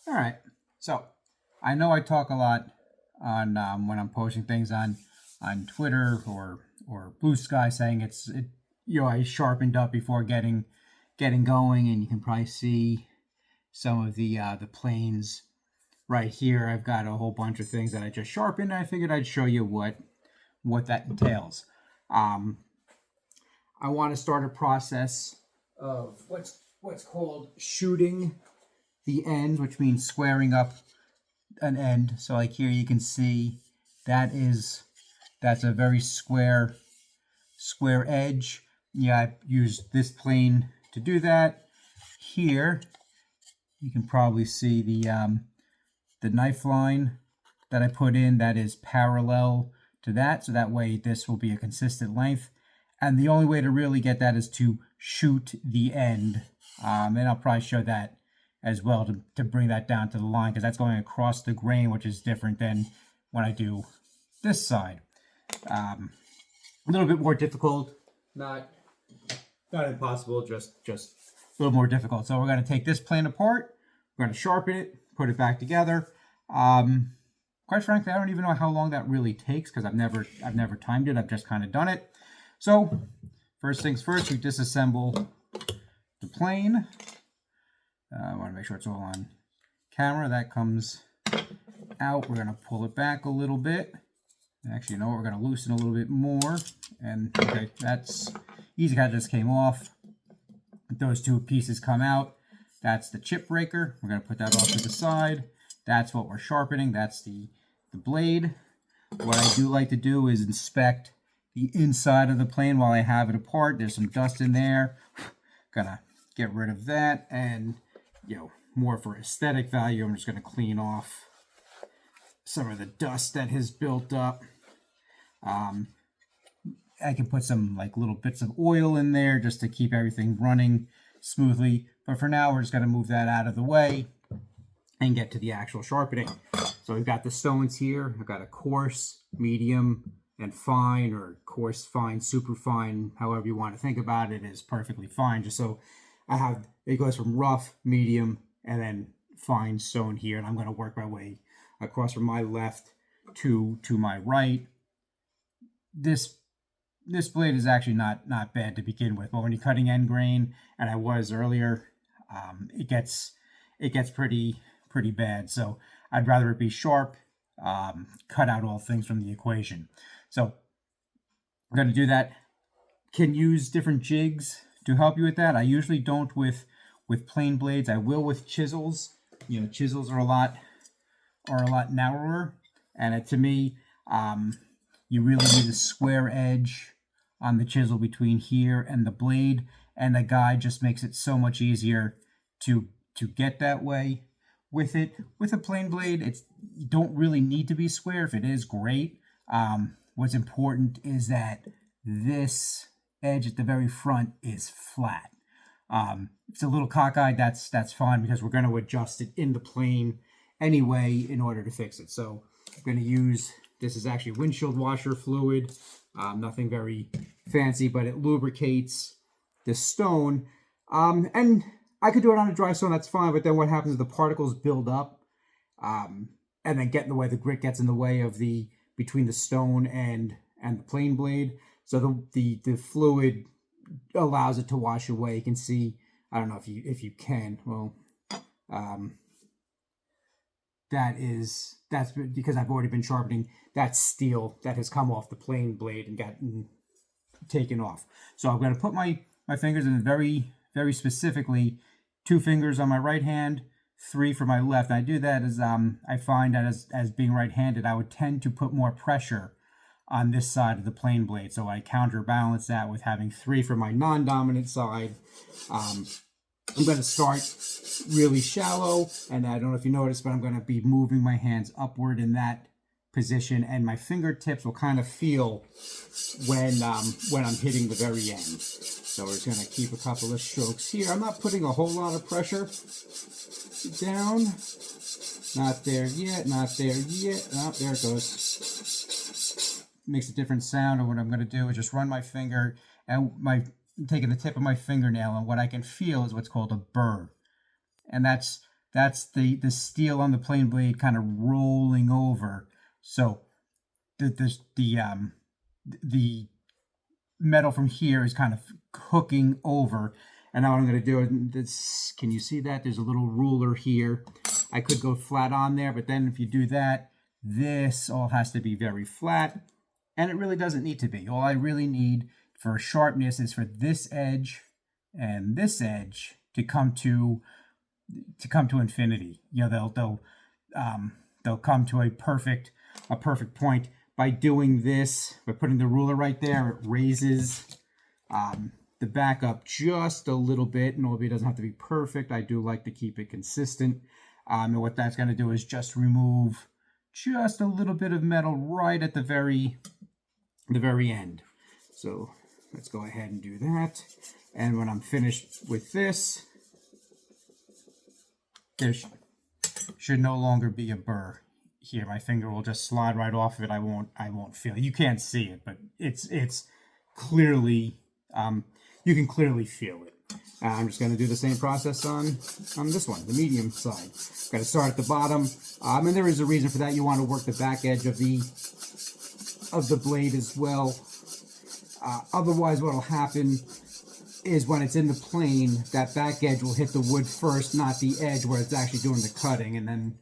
All right. So I know I talk a lot on when I'm posting things on Twitter or Blue Sky, saying I sharpened up before getting going, and you can probably see some of the planes right here. I've got a whole bunch of things that I just sharpened. I figured I'd show you what that entails. Um, I want to start a process of what's called shooting the ends, which means squaring up an end. So like here you can see that's a very square edge. Yeah, I used this plane to do that. Here you can probably see the knife line that I put in that is parallel to that, so that way this will be a consistent length. And the only way to really get that is to shoot the end. And I'll probably show that as well to bring that down to the line, because that's going across the grain, which is different than when I do this side. A little bit more difficult, not impossible, just a little more difficult. So we're going to take this plane apart, we're going to sharpen it, put it back together. Quite frankly, I don't even know how long that really takes, because I've never timed it. I've just kind of done it. So first things first, you disassemble the plane. I want to make sure it's all on camera. That comes out. We're going to pull it back a little bit. Actually, you know what? We're going to loosen a little bit more. And okay, that's easy. That just came off. Those two pieces come out. That's the chip breaker. We're going to put that off to the side. That's what we're sharpening. That's the blade. What I do like to do is inspect the inside of the plane while I have it apart. There's some dust in there. Gonna get rid of that, and more for aesthetic value, I'm just gonna clean off some of the dust that has built up. I can put some like little bits of oil in there just to keep everything running smoothly. But for now, we're just gonna move that out of the way and get to the actual sharpening. So we've got the stones here. I've got a coarse, medium, and fine, or coarse, fine, super fine, however you want to think about it, is perfectly fine. Just so it goes from rough, medium, and then fine stone here. And I'm going to work my way across from my left to my right. This blade is actually not bad to begin with, but when you're cutting end grain, and I was earlier, it gets pretty bad. So I'd rather it be sharp, cut out all things from the equation. So I'm going to do that. Can use different jigs to help you with that. I usually don't with plain blades. I will with chisels. Chisels are a lot narrower, and to me, you really need a square edge on the chisel between here and the blade, and the guide just makes it so much easier to get that way. With a plain blade, you don't really need to be square. If it is, great. What's important is that this edge at the very front is flat. If it's a little cockeyed, that's fine, because we're going to adjust it in the plane anyway in order to fix it. So I'm going to use, this is actually windshield washer fluid, nothing very fancy, but it lubricates the stone. And I could do it on a dry stone, that's fine, but then what happens is the particles build up and then get in the way. The grit gets in the way of between the stone and the plane blade. So the fluid allows it to wash away. You can see, I don't know if you can. Well, that's because I've already been sharpening. That steel that has come off the plane blade and gotten taken off. So I'm going to put my fingers in very, very specifically, 2 fingers on my right hand, 3 for my left. And I do that as I find that as being right-handed, I would tend to put more pressure on this side of the plane blade. So I counterbalance that with having 3 for my non-dominant side. I'm going to start really shallow, and I don't know if you noticed, but I'm going to be moving my hands upward in that position, and my fingertips will kind of feel when I'm hitting the very end. So we're just going to keep a couple of strokes here. I'm not putting a whole lot of pressure down. Not there yet, not there yet. Oh, there it goes. Makes a different sound, and what I'm going to do is just run my finger and taking the tip of my fingernail, and what I can feel is what's called a burr. And that's that's the steel on the plane blade kind of rolling over. So the metal from here is kind of hooking over. And now what I'm going to do is this. Can you see that? There's a little ruler here. I could go flat on there, but then if you do that, this all has to be very flat, and it really doesn't need to be. All I really need for sharpness is for this edge and this edge to come to infinity. You know, they'll come to a perfect point by doing this. By putting the ruler right there, it raises the back up just a little bit, and although it doesn't have to be perfect, I do like to keep it consistent. And what that's going to do is just remove just a little bit of metal right at the very end. So let's go ahead and do that. And when I'm finished with this, there should no longer be a burr here. My finger will just slide right off of it. I won't feel it. You can't see it, but it's clearly you can clearly feel it. I'm just going to do the same process on this one, the medium side. Got to start at the bottom, and there is a reason for that. You want to work the back edge of the blade as well. Otherwise, what will happen is when it's in the plane, that back edge will hit the wood first, not the edge where it's actually doing the cutting, and then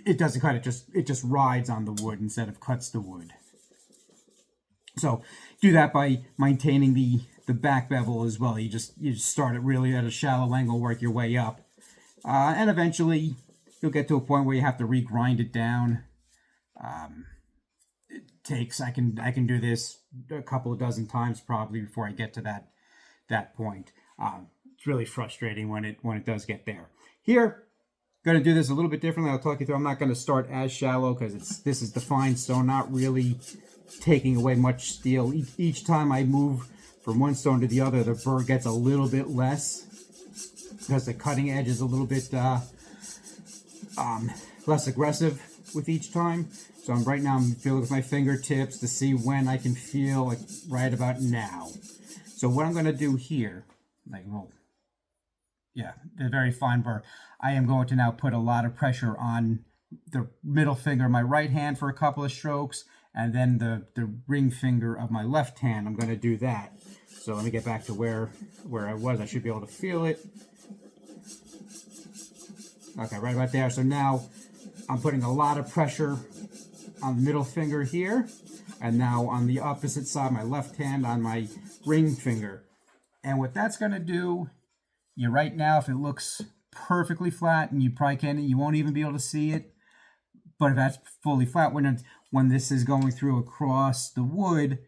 it doesn't cut. It just rides on the wood instead of cuts the wood. So do that by maintaining the back bevel as well. You just start it really at a shallow angle, work your way up, and eventually you'll get to a point where you have to regrind it down. It takes I can do this a couple of dozen times probably before I get to that point. It's really frustrating when it does get there. Here, going to do this a little bit differently. I'll talk you through. I'm not going to start as shallow because this is the fine stone, not really taking away much steel. Each time I move from one stone to the other, the burr gets a little bit less because the cutting edge is a little bit less aggressive with each time. So right now I'm feeling with my fingertips to see when I can feel like right about now. So what I'm going to do here, the very fine burr, I am going to now put a lot of pressure on the middle finger of my right hand for a couple of strokes, and then the ring finger of my left hand. I'm going to do that. So let me get back to where I was. I should be able to feel it. Okay, right about there. So now I'm putting a lot of pressure on the middle finger here, and now on the opposite side, my left hand on my ring finger. And what that's going to do, right now, if it looks perfectly flat, and you won't even be able to see it, but if that's fully flat, when this is going through across the wood,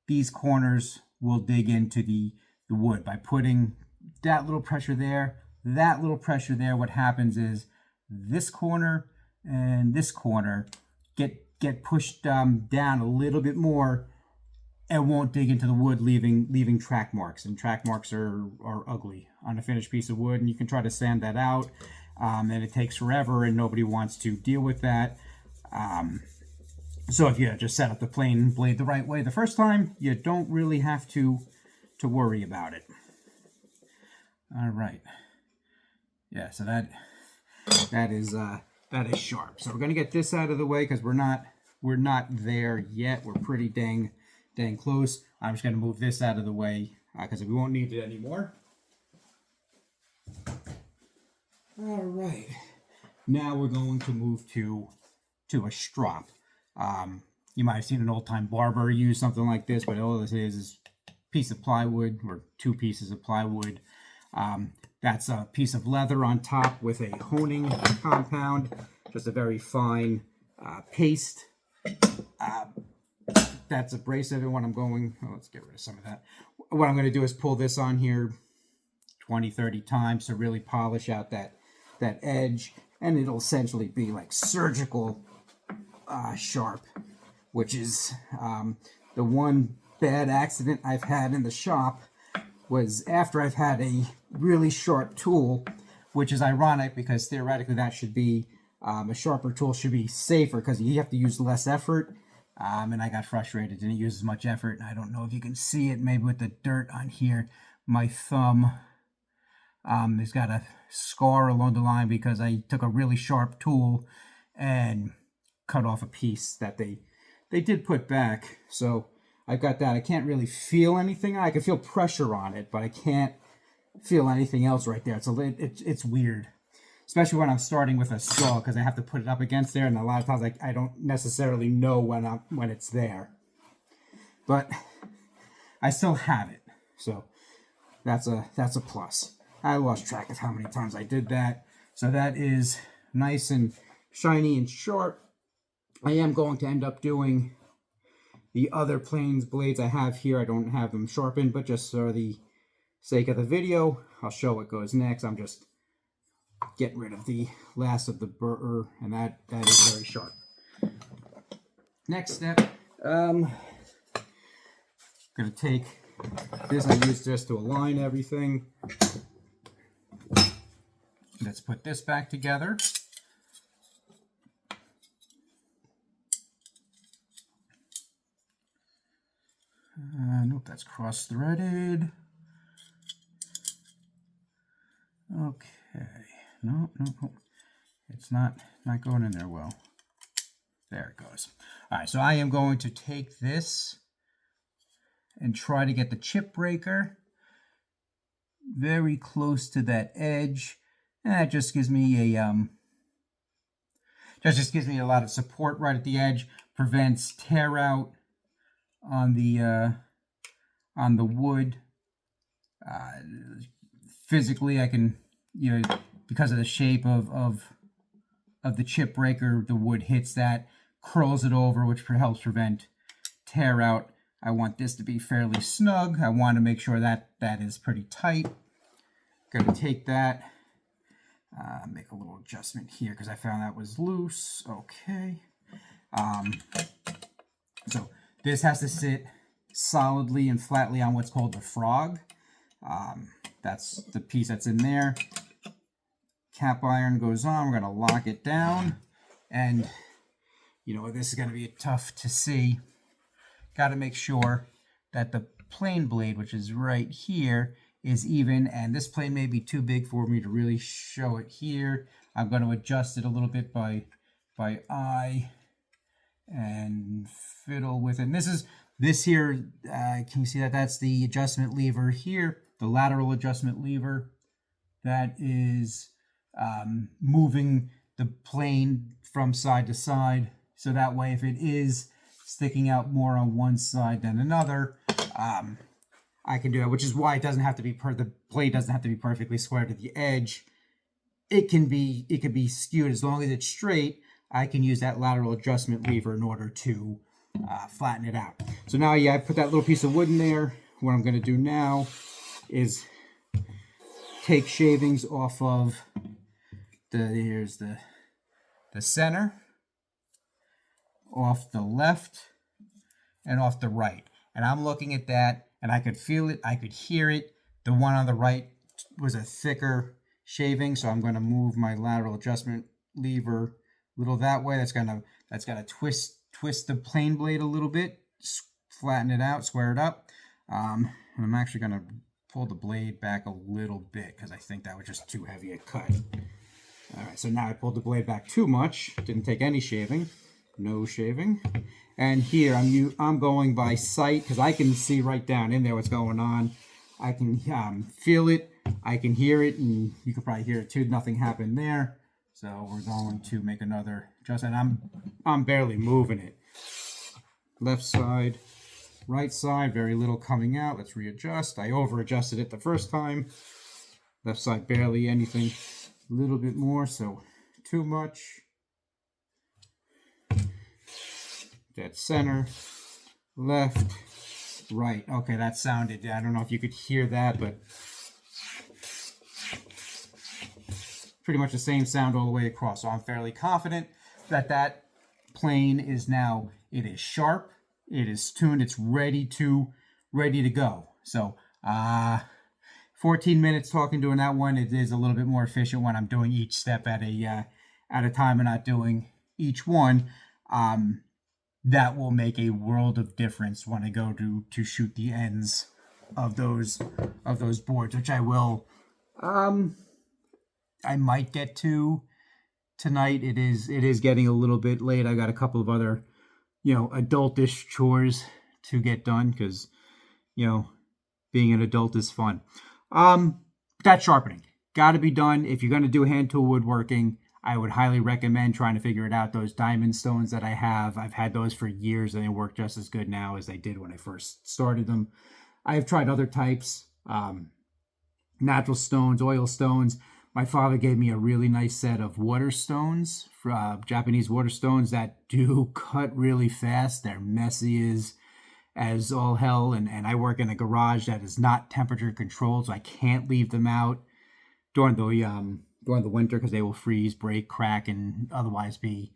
these corners will dig into the wood. By putting that little pressure there, what happens is this corner and this corner get pushed down a little bit more and won't dig into the wood, leaving track marks. And track marks are ugly on a finished piece of wood, and you can try to sand that out, and it takes forever, and nobody wants to deal with that. So if you just set up the plane blade the right way the first time, you don't really have to worry about it. All right. Yeah, so that is sharp. So we're going to get this out of the way because we're not there yet. We're pretty dang close. I'm just going to move this out of the way because we won't need it anymore. All right. Now we're going to move to a strop. You might have seen an old-time barber use something like this, but all this is a piece of plywood or two pieces of plywood. That's a piece of leather on top with a honing compound, just a very fine paste. That's abrasive, and what I'm going, let's get rid of some of that. What I'm going to do is pull this on here 20-30 times to really polish out that edge, and it'll essentially be like surgical sharp, which is the one bad accident I've had in the shop was after I've had a really sharp tool, which is ironic because theoretically that should be a sharper tool should be safer because you have to use less effort. And I got frustrated, didn't use as much effort. And I don't know if you can see it, maybe with the dirt on here, my thumb It's got a scar along the line because I took a really sharp tool and cut off a piece that they did put back. So I've got that. I can't really feel anything. I can feel pressure on it, but I can't feel anything else right there. It's weird, especially when I'm starting with a saw, because I have to put it up against there, and a lot of times I don't necessarily know when it's there. But I still have it, so that's a plus. I lost track of how many times I did that. So that is nice and shiny and sharp. I am going to end up doing the other planes blades I have here. I don't have them sharpened, but just for the sake of the video, I'll show what goes next. I'm just getting rid of the last of the burr, and that is very sharp. Next step, I'm going to take this. I use just to align everything. Let's put this back together. Nope, that's cross-threaded. Okay. No. It's not going in there well. There it goes. All right, so I am going to take this and try to get the chip breaker very close to that edge. And that just gives me a just gives me a lot of support right at the edge, prevents tear out on the wood. Physically, I can, because of the shape of the chip breaker, the wood hits that, curls it over, which helps prevent tear out. I want this to be fairly snug. I want to make sure that is pretty tight. Going to take that, make a little adjustment here because I found that was loose. Okay. So this has to sit solidly and flatly on what's called the frog. That's the piece that's in there. Cap iron goes on. We're going to lock it down. And, this is going to be tough to see. Got to make sure that the plane blade, which is right here, is even. And this plane may be too big for me to really show it here. I'm going to adjust it a little bit by eye and fiddle with it. And this here, can you see that? That's the adjustment lever here, the lateral adjustment lever. That is moving the plane from side to side. So that way, if it is sticking out more on one side than another, I can do that, which is why it doesn't have to be the blade doesn't have to be perfectly square to the edge. It can be skewed as long as it's straight. I can use that lateral adjustment lever in order to flatten it out. So now, I put that little piece of wood in there. What I'm going to do now is take shavings off of here's the center, off the left, and off the right. And I'm looking at that, and I could feel it, I could hear it. The one on the right was a thicker shaving, so I'm going to move my lateral adjustment lever a little that way. That's gonna twist the plane blade a little bit, flatten it out, square it up. And I'm actually going to pull the blade back a little bit because I think that was just too heavy a cut. All right, so now I pulled the blade back too much. Didn't take any shaving, no shaving. And here I'm going by sight because I can see right down in there what's going on. I can feel it, I can hear it, and you can probably hear it too. Nothing happened there. So we're going to make another adjustment. I'm barely moving it. Left side, right side, very little coming out. Let's readjust. I over adjusted it the first time. Left side, barely anything. A little bit more, so too much. Dead center, left, right. Okay, that sounded, I don't know if you could hear that, but pretty much the same sound all the way across. So I'm fairly confident that that plane is now, it is sharp, it is tuned, it's ready to go. So 14 minutes doing that one. It is a little bit more efficient when I'm doing each step at a time and not doing each one. That will make a world of difference when I go to shoot the ends of those boards, which I will I might get to tonight. It is getting a little bit late. I got a couple of other, adultish chores to get done because, being an adult is fun. That's sharpening. Got to be done. If you're going to do hand tool woodworking, I would highly recommend trying to figure it out. Those diamond stones that I have, I've had those for years and they work just as good now as they did when I first started them. I've tried other types, natural stones, oil stones. My father gave me a really nice set of water stones, Japanese water stones that do cut really fast. They're messy as all hell, and I work in a garage that is not temperature controlled, so I can't leave them out during the winter because they will freeze, break, crack, and otherwise be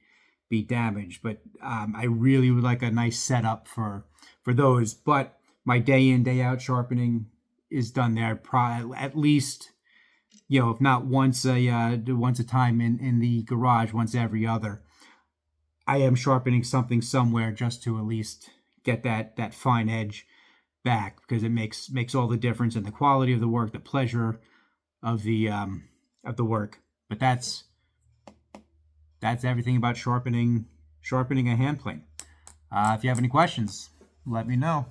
damaged. But I really would like a nice setup for those. But my day in, day out sharpening is done there at least, if not once a time in the garage, once every other. I am sharpening something somewhere just to at least get that fine edge back, because it makes all the difference in the quality of the work, the pleasure of the work. But that's everything about sharpening a hand plane. If you have any questions, let me know.